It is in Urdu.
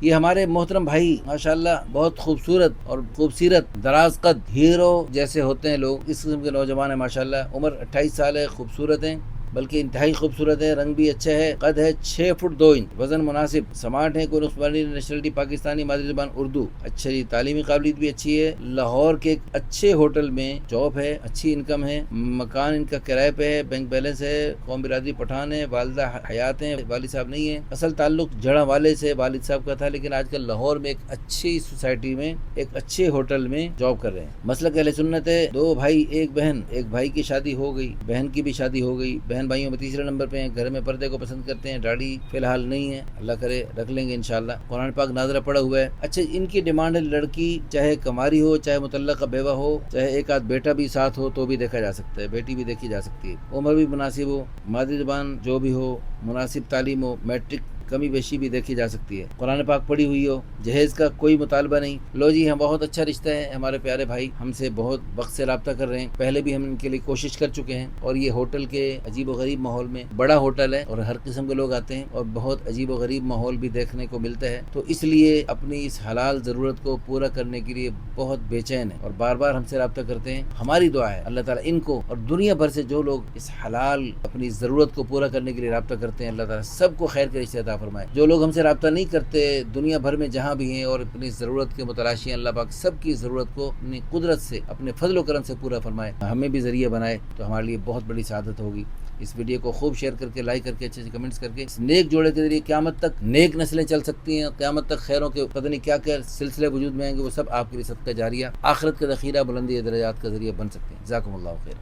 یہ ہمارے محترم بھائی ماشاءاللہ بہت خوبصورت اور خوبصورت دراز قد ہیرو جیسے ہوتے ہیں لوگ، اس قسم کے نوجوان ہیں ماشاءاللہ. عمر 28 سال ہے، خوبصورت ہیں، بلکہ انتہائی خوبصورت ہے، رنگ بھی اچھا ہے، قد ہے 6 فٹ 2 انچ، وزن مناسب، سمارٹ ہے، کوئی نسبانی نیشنلٹی پاکستانی، مادری زبان اردو، اچھا جی، تعلیمی قابلیت بھی اچھی ہے، لاہور کے ایک اچھے ہوٹل میں جاب ہے، اچھی انکم ہے، مکان ان کا کرائے پہ ہے، بینک بیلنس ہے، قوم برادری پٹھان ہے، والدہ حیات ہیں، والد صاحب نہیں ہیں. اصل تعلق جڑا والے سے والد صاحب کا تھا، لیکن آج کل لاہور میں ایک اچھی سوسائٹی میں ایک اچھے ہوٹل میں جاب کر رہے ہیں. مسلک اہل سنت ہے، 2 بھائی 1 بہن، ایک بھائی کی شادی ہو گئی، بہن کی بھی شادی ہو گئی، بہن بھائیوں میں تیسرے نمبر پہ ہیں، گھر میں پردے کو پسند کرتے ہیں، داڑھی فی الحال نہیں ہے، اللہ کرے رکھ لیں گے انشاءاللہ. قرآن پاک نازلہ پڑا ہوا ہے. اچھا، ان کی ڈیمانڈ ہے لڑکی چاہے کماری ہو، چاہے مطلقہ بیوہ ہو، چاہے ایک آدھ بیٹا بھی ساتھ ہو تو بھی دیکھا جا سکتا ہے، بیٹی بھی دیکھی جا سکتی ہے، عمر بھی مناسب ہو، مادری زبان جو بھی ہو، مناسب تعلیم ہو، میٹرک کمی بیشی بھی دیکھی جا سکتی ہے، قرآن پاک پڑھی ہوئی ہو، جہیز کا کوئی مطالبہ نہیں. لو جی، ہم بہت اچھا رشتہ ہے، ہمارے پیارے بھائی ہم سے بہت وقت سے رابطہ کر رہے ہیں، پہلے بھی ہم ان کے لیے کوشش کر چکے ہیں، اور یہ ہوٹل کے عجیب و غریب ماحول میں، بڑا ہوٹل ہے اور ہر قسم کے لوگ آتے ہیں اور بہت عجیب و غریب ماحول بھی دیکھنے کو ملتا ہے، تو اس لیے اپنی اس حلال ضرورت کو پورا کرنے کے لیے بہت بے چین ہے اور بار بار ہم سے رابطہ کرتے ہیں. ہماری دعا ہے اللہ تعالیٰ ان کو اور دنیا بھر سے جو لوگ اس حلال اپنی ضرورت کو پورا کرنے کے لیے رابطہ کرتے ہیں، اللہ تعالیٰ سب کو خیر کے رشتے عطا فرمائے. جو لوگ ہم سے رابطہ نہیں کرتے دنیا بھر میں جہاں بھی ہیں اور اپنی ضرورت کے متلاشی ہیں، اللہ پاک سب کی ضرورت کو اپنی قدرت سے، اپنے فضل و کرم سے پورا فرمائے، ہمیں بھی ذریعہ بنائے تو ہمارے لیے بہت بڑی سعادت ہوگی. اس ویڈیو کو خوب شیئر کر کے، لائک کر کے، اچھے سے کمنٹس کر کے، اس نیک جوڑے کے ذریعے قیامت تک نیک نسلیں چل سکتی ہیں، قیامت تک خیروں کے پتہ نہیں کیا کیا سلسلے وجود میں آئیں گے، وہ سب آپ کے لیے صدقہ جاریہ، آخرت کا ذخیرہ، بلندی درجات کا ذریعہ بن سکتے ہیں. جزاکم اللہ خیر.